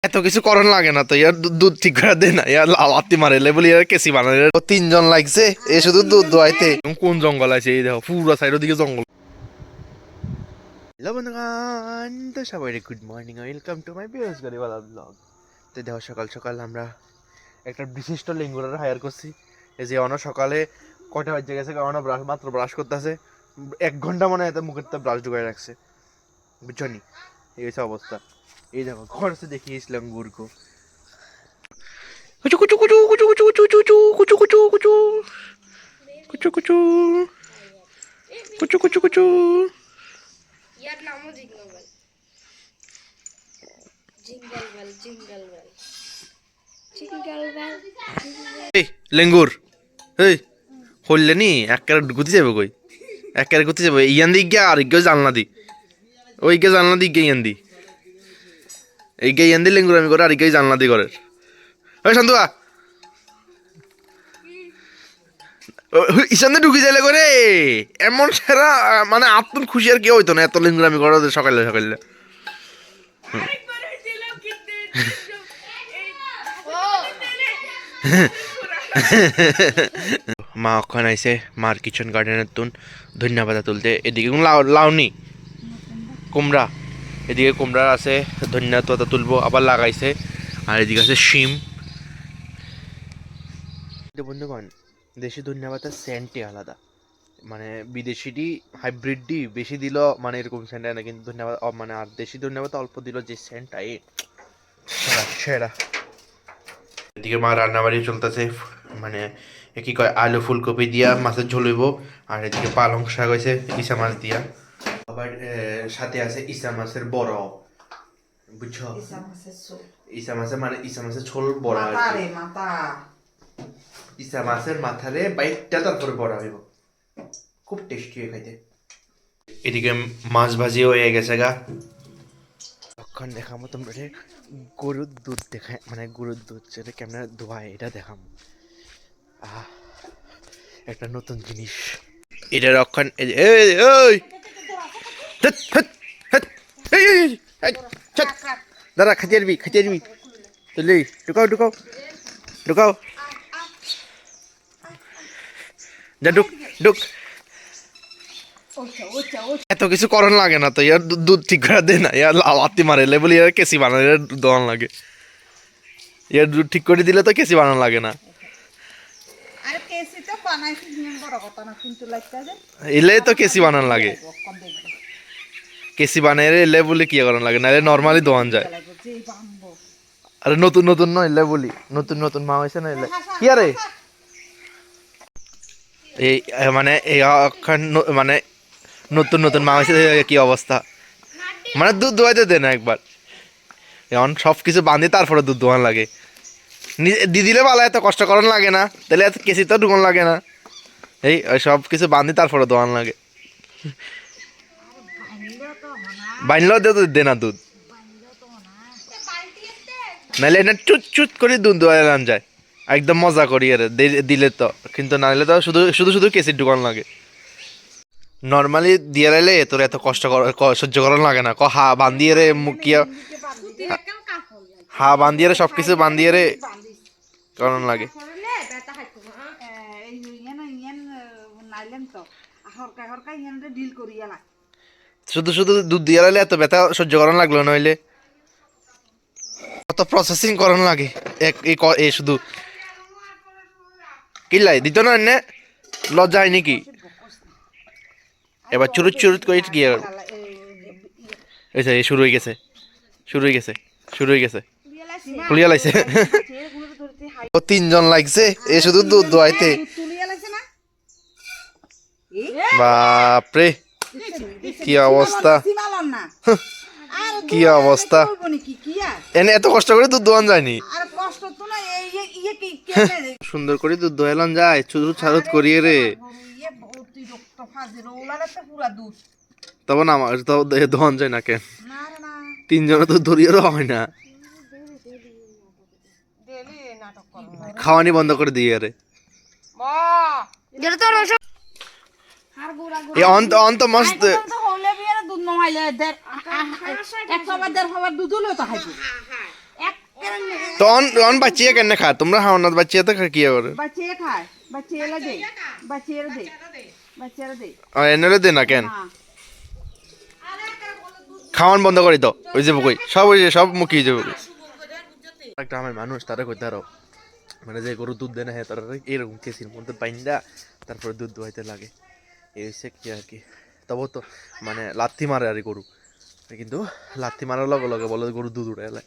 এত কিছু করণ লাগে না তো, ইয়ার দুধ ঠিক করে দে না, ইয়ার লাত্তি মারে বলি ইয়ার কেসি বানালে। তিনজন লাগছে এ শুধু দুধ দোয়াইতে। কোন জঙ্গল আছে এই দেখো, পুরো সাইডের দিকে জঙ্গল। হ্যালো বন্ধুগণ, তো সবাই good morning, welcome to my বেরোজগাড়িওয়ালা ব্লগ। তো দেখো সকাল সকাল আমরা একটা বিশিষ্ট লেঙ্গুরার হায়ার করছি। এই যে অন সকালে কয়টা বাজে গেছে, কারণ মাত্র ব্রাশ করতেছে, 1 ঘন্টা মনে হয় মুখের তো ব্রাশ ঢুকাই রাখছে, বুঝছো নি? এই হচ্ছে অবস্থা। এই দেখো ঘর সে দেখিয়েছিলাম গুড়কো কুচু কুচু কুচু কুচু কুচু কুচু কুচু কুচু কুচু কুচু কুচু কুচু কুচু কুচু কুচু। ইয়ার নামও jingle bell. Jingle bell jingle bell jingle bell. এই লেঙ্গুর, এই হইলে নি এক ক্যারেট গুতি যাবে কই, এক ক্যারেট গুতি যাবে ইয়ান দিক গিয়া, আর গিয়ে জানলা দি, ওই গিয়ে জানলা দিক গিয়ে ইয়ান দি, এই গিয়ে ইয়ান দি লেঙ্গুর আমি করে, আর গিয়ে জানলা দি করে। ওই শান্তুয়া ইসানে ঢুকি যাইলে করে এমন সেরা, মানে আত্মন খুশি আর কেউ হইতো না এত লেঙ্গুর আমি করে সকালে সকালে। মা ওখানে আইসে মার কিচেন গার্ডেনের তুন ধন্যবাদ তুলতে। এদিকে লাউনি কুমড়া, এদিকে কুমড়া আছে, ধন্যবাদ পাতা তুলবো আবার লাগাইছে। আর এদিকে আছে শিম। বন্ধুগণ, দেশি ধনিয়া পাতার সেন্টই আলাদা, মানে বিদেশিটি হাইব্রিডটি বেশি দিল মানে এরকম সেন্ট হয় না, কিন্তু ধন্যবাদ মানে আর দেশি ধনিয়া পাতা অল্প দিল যে সেন্টটা সেরা। এদিকে মা রান্নাবাড়ি চলতেছে, মানে কি কয় আলু ফুলকপি দিয়া মাছের ঝোল হইব। আর এদিকে পালং শাক হয়েছে ইসা মাছ দিয়া, আবার সাথে আছে ইসা মাছের বড়, বুঝছো? ইসা মাছের মানে ইসা মাছের ঝোল বড়, ইসা মাছের মাথারে বাইকটা তারপরে বড় হইব, খুব টেস্টি হয়ে খাইতে। এদিকে মাছ ভাজি হয়ে গেছে গা। তখন দেখাবো তোমরা গরুর দুধ দেখায়, মানে গরুর দুধ যেটা কেমন ধোয়ায় এটা দেখাবো। একটা নতুন জিনিস এটা রক্ষণ। দাদা খাতে আসবি খাতে আসবি, তুলি ঢুকাও ঢুকাও ঢুকাও, যা ঢুক ঢুক। এত কিছু করণ লাগে না তো, ইয়ার দুধ ঠিক করে দে না, ইয়ার লাত্তি মারে বলি ইয়ার কেসি বানানো, ইয়ার দোয়ান লাগে। ইয়ার দুধ ঠিক করে দিলে তো কেসি বানানো লাগে না। এলে তো কেসি বানানো লাগে, কেসি বানাই এলে বলি কি করানো লাগে, না নর্মালি দোয়ান যায়। আরে নতুন নতুন নয় এলে বলি, নতুন নতুন মা হয়েছে না এলে কি আরে এই মানে মানে নতুন নতুন মা হয়েছে কি অবস্থা, মানে দুধ দোয়াইতে দে না একবার, এখন সব কিছু বাঁধি তারপরে দুধ দোয়ান লাগে। দি দিলে ভালো, এত কষ্ট করান লাগে না, তাহলে এত কেসি তো ঢুকান লাগে না। এই সব কিছু বাঁধি তারপরে দোয়ান লাগে, বাঁধলেও দে না দুধ, নাহলে এটা চুট চুট করে দুধ দোয়ান যায় একদম মজা করি আর দিলে তো, কিন্তু নাহলে তো শুধু শুধু শুধু কেসি ঢুকান লাগে। নর্মালি দিয়ে রাইলে তোর এত কষ্ট সহ্য করানো লাগে না, হা বান্ধিয়ে রে মুখিয়া, হা বান্ধিয়ে রে সবকিছু বান্ধিয়ে রে করানো লাগে। শুধু শুধু দুধ দিয়ে রাইলে এত ব্যথা সহ্য করানো লাগলো, নইলে কত প্রসেসিং করানো লাগে এই শুধু কিল্লাই দিত না এনে লজ্জা হয় নাকি? এবার চুরুত চুরুত করে কি এই শুরু হয়ে গেছে শুরু হয়ে গেছে শুরু হয়ে গেছে খুলিয়া লাইছে। ও 3 জন লাগছে এ শুধু দুধ দোয়াইতে, বাপরে কি অবস্থা, কি অবস্থা, এনে এত কষ্ট করে দুধ দোয়ান যায়নি, সুন্দর করে দুধ দোয়ালাম যায় চুরুত ছারুত করিয়ে রে, তবে না আমার তো দোয়ান যায় না কেন, 3 জনে তো ধরিয়েরও হয় না, খাওয়ানি বন্ধ করে দিয়ে রে। অন্ত মস্ত তো অন বাচ্চিয়ে কেন খা তোমরা খাও না বাচ্চিয়ে তো কি করে बच्चे खाए बच्चे ला दे बच्चे दे बच्चे दे আর এনে দে না কেন हाँ খাওয়ান বন্ধ করি তো ওই যে বকই সব ওই যে সব মুখিয়ে যাবে গ্রামের মানুষ তারা কইতে আরো মানে যে গরু দুধ দেয় না হ্যাঁ তারা এরকম কেসির মধ্যে বাইন্দা তারপরে দুধ দোয়াইতে লাগে এই হচ্ছে কি আর কি তবু তো মানে লাথি মারে আর কি গরু কিন্তু লাথি মারার লগে লগে বলে গরু দুধ উঠে এলে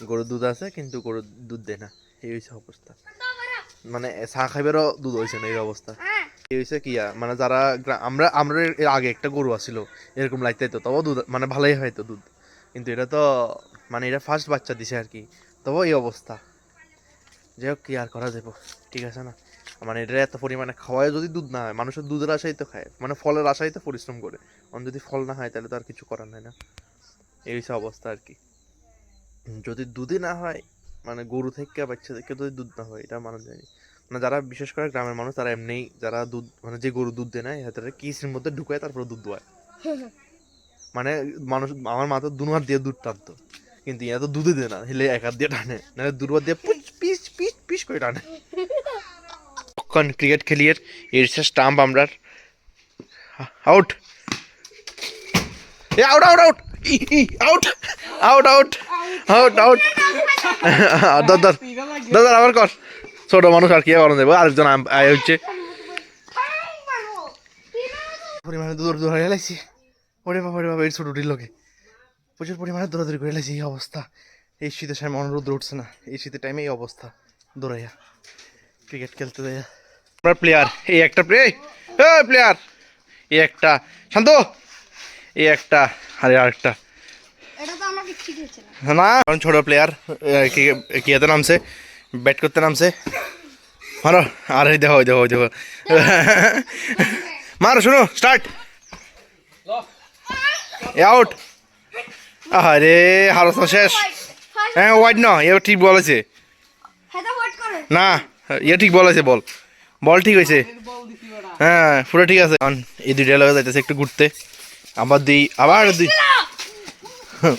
গরুর দুধ আছে কিন্তু গরু দুধ দেয় না এই হয়েছে অবস্থা মানে চা খাইবারও দুধ হয়েছে না এই অবস্থা এই হয়েছে কি মানে যারা আমরা আমরা এর আগে একটা গরু আছিল এরকম লাইতে তো তবু দুধ মানে ভালোই হয়তো দুধ কিন্তু এটা তো মানে এটা ফার্স্ট বাচ্চা দিছে আর কি তবু এই অবস্থা যাই হোক কি আর করা যাবো ঠিক আছে না মানে এটা এত পরিমাণে খাওয়ায় যদি দুধ না হয় মানুষের দুধের আশাই তো খায় মানে ফলের আশাই তো পরিশ্রম করে যদি ফল না হয় তাহলে তো আর কিছু করার নাই না এই হচ্ছে অবস্থা আর কি যদি দুধই না হয় মানে গরু থেকে বাচ্চা থেকে যদি দুধ না হয় এটা মানুষ জানি মানে যারা বিশেষ করে গ্রামের মানুষ তারা এমনিই যারা দুধ মানে যে গরু দুধ দেয় না তারা কিসের মধ্যে ঢুকায় তারপরে দুধ দোয়ায় মানে মানুষ আমার মা তো দু হাত দিয়ে দুধ টানতো কিন্তু ইয়া তো দুধই দেয় না হেলে এক হাত দিয়ে টানে নাহলে দুর্বা দিয়ে পিস পিস পিস করে টানে কখন ক্রিকেট খেলিয়ে এর স্টাম্প আমরা আউট এ out out out out out out out out দাদা দাদা আবার কর ছোট মানুষ আর কি করেন দেবো আরেকজন হচ্ছে পরিমাণে দৌড় হয়ে গেলাইছি ওরে বাবা এই ছোটটির লোকে প্রচুর পরিমাণে দৌড়াদৌড়ি করে গেলাইছি এই অবস্থা এই শীতের সময় অনুরোধ উঠছে না এই শীতের টাইমে এই অবস্থা দৌড়াইয়া ক্রিকেট খেলতে যাইয়া আপনার প্লেয়ার এই একটা প্লেয়ার এই একটা শান্ত এই একটা আরে আরেকটা এটা তো আমাকে শিখিয়েছে না কারণ ছোট প্লেয়ার কিয়াতে নামছে ব্যাট করতে নামছে মারো আর এই দেখো দেখো দেখো মারো শুনো স্টার্ট আউট আরে হারস শেষ হ্যাঁ ওয়াইড না এ ঠিক বলেছে হ্যাঁ তো হোয়াট করে না ইয়ে ঠিক বলেছে বল ঠিক হয়েছে হ্যাঁ পুরো ঠিক আছে এই দুইটা লগে যাইতেছে একটু ঘুরতে আবার দুই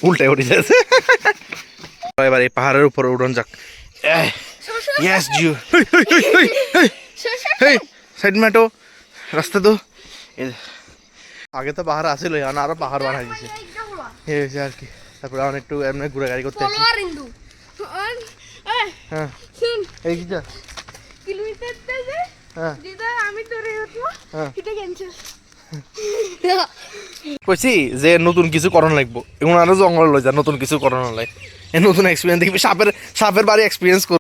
উল্টাই উঠে যাচ্ছে এবার এই পাহাড়ের উপরে উড়ন যাক ইয়েস জিও সাইড ম্যাটো রাস্তা তো আগে তো পাহাড় আসছিল এখন আরো পাহাড় বাড়াই দিছে এই হয়েছে আর কি তারপরে এখন একটু এমনি ঘুরে গাড়ি করতে আসি হ্যাঁ এই কি যা কিলোমিটার থেকে হ্যাঁ দিদা আমি তোরে উঠবো হ্যাঁ এটা ক্যান্সেল কইছি যে নতুন কিছু করণ লাগবো এখন আরো জঙ্গল লই যা নতুন কিছু করণ লাগে নতুন এক্সপিরিয়েন্স দেখবি সাপের বাড়ি এক্সপিরিয়েন্স